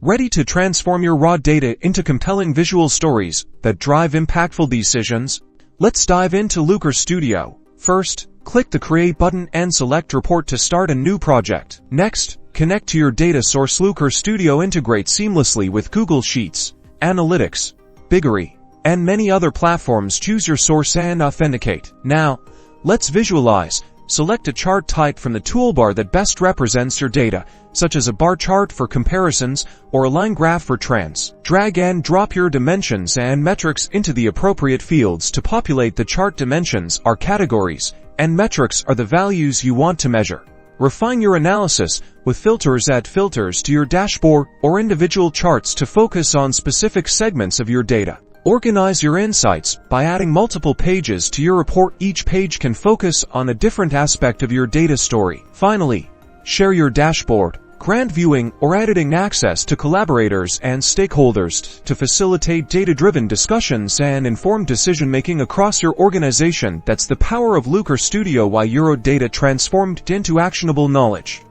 Ready to transform your raw data into compelling visual stories that drive impactful decisions? Let's dive into Looker Studio. First, click the Create button and select Report to start a new project. Next, connect to your data source. Looker Studio integrates seamlessly with Google Sheets, Analytics, BigQuery, and many other platforms. Choose your source and authenticate. Now, let's visualize. Select a chart type from the toolbar that best represents your data, such as a bar chart for comparisons or a line graph for trends. Drag and drop your dimensions and metrics into the appropriate fields to populate the chart. Dimensions are categories, and metrics are the values you want to measure. Refine your analysis with filters. Add filters to your dashboard or individual charts to focus on specific segments of your data. Organize your insights by adding multiple pages to your report. Each page can focus on a different aspect of your data story. Finally, share your dashboard. Grant viewing or editing access to collaborators and stakeholders to facilitate data-driven discussions and informed decision-making across your organization. That's the power of Looker Studio. Why your data transformed into actionable knowledge.